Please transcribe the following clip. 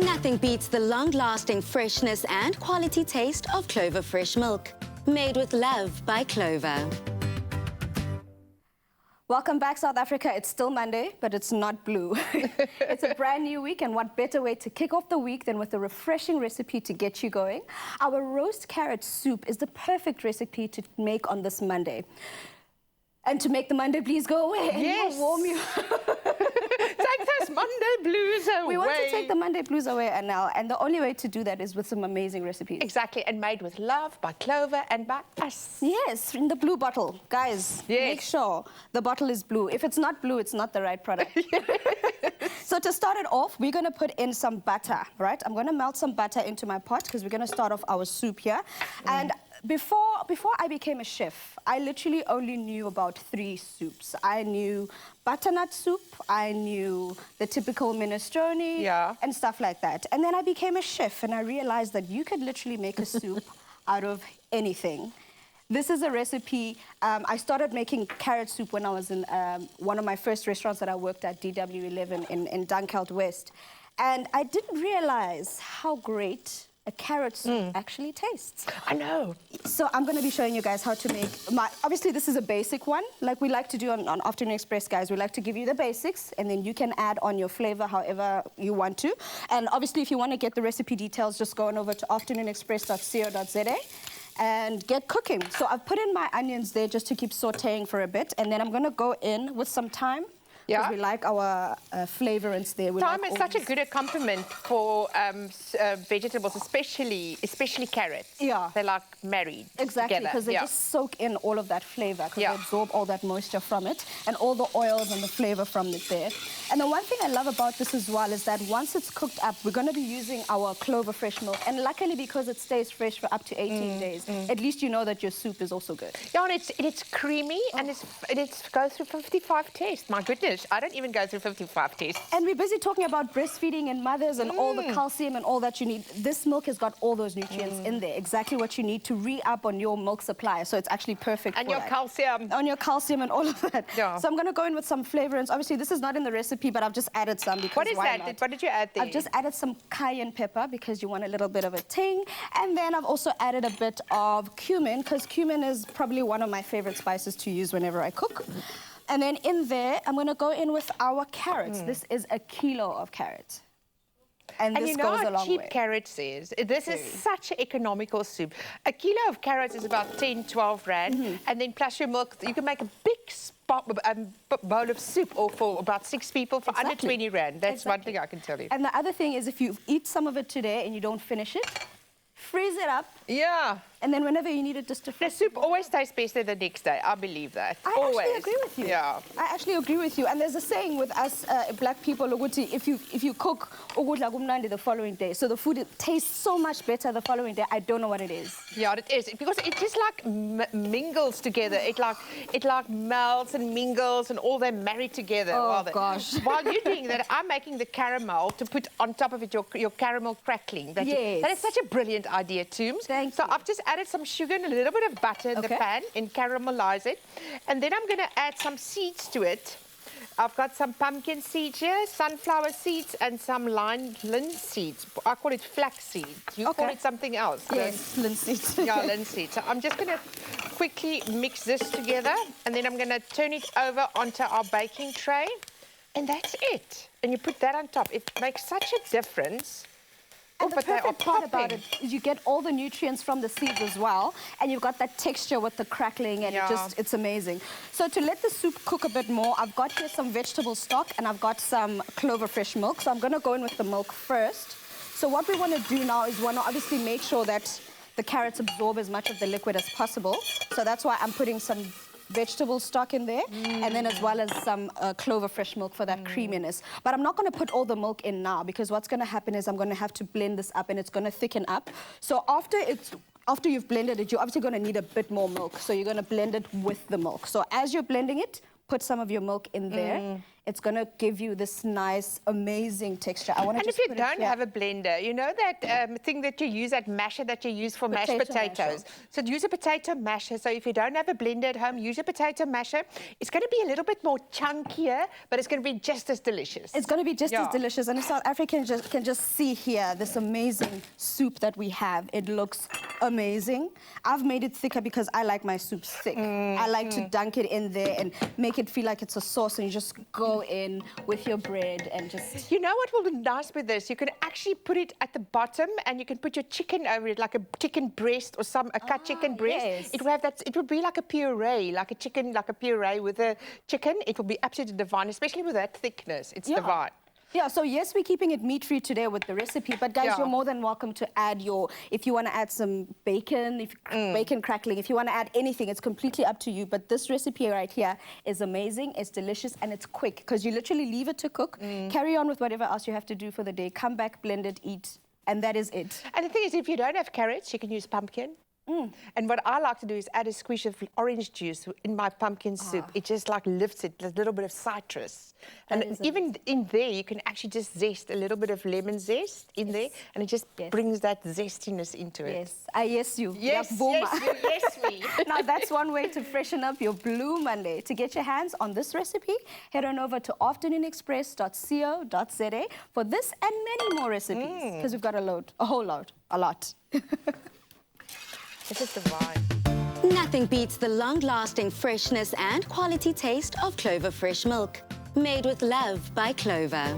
Nothing beats the long-lasting freshness and quality taste of Clover fresh milk. Made with love by Clover. Welcome back, South Africa. It's still Monday, but it's not blue. It's a brand new week, and what better way to kick off the week than with a refreshing recipe to get you going? Our roast carrot soup is the perfect recipe to make on this Monday. And to make the Monday blues go away. Yes. And warm you. Take those Monday blues away. We want to take the Monday blues away, Anel, and the only way to do that is with some amazing recipes. Exactly, and made with love by Clover and by us. Yes, in the blue bottle. Guys, make sure the bottle is blue. If it's not blue, it's not the right product. So to start it off, we're going to put in some butter, right? I'm going to melt some butter into my pot because we're going to start off our soup here. And before I became a chef, I literally only knew about 3 soups. I knew butternut soup, I knew the typical minestrone, and stuff like that. And then I became a chef, and I realized that you could literally make a soup out of anything. This is a recipe. I started making carrot soup when I was in one of my first restaurants that I worked at, DW11 in Dunkeld West. And I didn't realize how great a carrot soup actually tastes. I know. So I'm going to be showing you guys how to make obviously this is a basic one, like we like to do on Afternoon Express, guys. We like to give you the basics, and then you can add on your flavor however you want to. And obviously if you want to get the recipe details, just go on over to afternoonexpress.co.za and get cooking. So I've put in my onions there just to keep sauteing for a bit, and then I'm going to go in with some thyme. Because we like our flavorants there. Thyme is such a good accompaniment for vegetables, especially carrots. Yeah. They're like married Exactly, because they just soak in all of that flavor, because they absorb all that moisture from it and all the oils and the flavor from it there. And the one thing I love about this as well is that once it's cooked up, we're going to be using our Clover fresh milk. And luckily, because it stays fresh for up to 18 days, at least you know that your soup is also good. Yeah, and it's creamy, and it goes through 55 tests. My goodness. I don't even go through 55 tests. And we're busy talking about breastfeeding and mothers and all the calcium and all that you need. This milk has got all those nutrients in there, exactly what you need to re-up on your milk supply. So it's actually perfect and for your that. calcium. On your calcium and all of that. Yeah. So I'm going to go in with some flavorants. Obviously, this is not in the recipe, but I've just added some because what is why that? not? What did you add there? I've just added some cayenne pepper because you want a little bit of a ting. And then I've also added a bit of cumin, because cumin is probably one of my favorite spices to use whenever I cook. And then in there, I'm going to go in with our carrots. This is 1 kilo of carrots. And this you know goes a how long cheap way. carrots is? This is such an economical soup. 1 kilo of carrots is about 10, 12 rand. And then plus your milk, you can make a big bowl of soup or for about 6 people for under 20 rand. That's one thing I can tell you. And the other thing is if you eat some of it today and you don't finish it, freeze it up. Yeah. And then whenever you need it, just to the soup always tastes better the next day. I believe that. I actually agree with you. Yeah. I actually agree with you. And there's a saying with us black people, if you cook the following day, so the food tastes so much better the following day. I don't know what it is. Yeah, it is, because it just like mingles together. It like melts and mingles and all them married together. Oh gosh. While you're doing that, I'm making the caramel to put on top of it your caramel crackling. That is such a brilliant idea, Tooms. Thank you. So I've just added some sugar and a little bit of butter in the pan and caramelize it. And then I'm going to add some seeds to it. I've got some pumpkin seeds here, sunflower seeds, and some linseeds. I call it flax seeds. You call it something else. Yes, linseeds. Yeah, linseed. So I'm just going to quickly mix this together, and then I'm going to turn it over onto our baking tray. And that's it. And you put that on top. It makes such a difference. And the perfect part about it is you get all the nutrients from the seeds as well, and you've got that texture with the crackling, and it's amazing. So to let the soup cook a bit more, I've got here some vegetable stock, and I've got some Clover fresh milk. So I'm going to go in with the milk first. So what we want to do now is want to obviously make sure that the carrots absorb as much of the liquid as possible. So that's why I'm putting some vegetable stock in there, and then as well as some Clover fresh milk for that creaminess. But I'm not going to put all the milk in now, because what's going to happen is I'm going to have to blend this up, and it's going to thicken up. So after you've blended it, you're obviously going to need a bit more milk. So you're going to blend it with the milk. So as you're blending it, put some of your milk in there. It's going to give you this nice, amazing texture. I want to And just if you put don't have a blender, you know that thing that you use, that masher that you use for mashed potatoes. So use a potato masher. So if you don't have a blender at home, use a potato masher. It's going to be a little bit more chunkier, but it's going to be just as delicious. It's going to be just as delicious. And if South Africans can just see here this amazing soup that we have. It looks amazing. I've made it thicker because I like my soups thick. I like to dunk it in there and make it feel like it's a sauce, and you just go in with your bread and just... You know what will be nice with this? You can actually put it at the bottom, and you can put your chicken over it, like a chicken breast or a cut chicken breast. Yes. It will have that. It would be like a puree, like a puree with a chicken. It will be absolutely divine, especially with that thickness. It's divine. Yeah, so yes, we're keeping it meat-free today with the recipe, but guys, you're more than welcome to add if you want to add some bacon, bacon crackling, if you want to add anything, it's completely up to you. But this recipe right here is amazing, it's delicious, and it's quick, because you literally leave it to cook, carry on with whatever else you have to do for the day, come back, blend it, eat, and that is it. And the thing is, if you don't have carrots, you can use pumpkin. And what I like to do is add a squeeze of orange juice in my pumpkin soup. It just like lifts it, a little bit of citrus. And even in there, you can actually just zest a little bit of lemon zest in there, and it just brings that zestiness into it. Yes, I yes you. Yes, yes, you, yes me. Now that's one way to freshen up your Blue Monday. To get your hands on this recipe, head on over to afternoonexpress.co.za for this and many more recipes, because we've got a lot. This is divine. Nothing beats the long-lasting freshness and quality taste of Clover fresh milk. Made with love by Clover.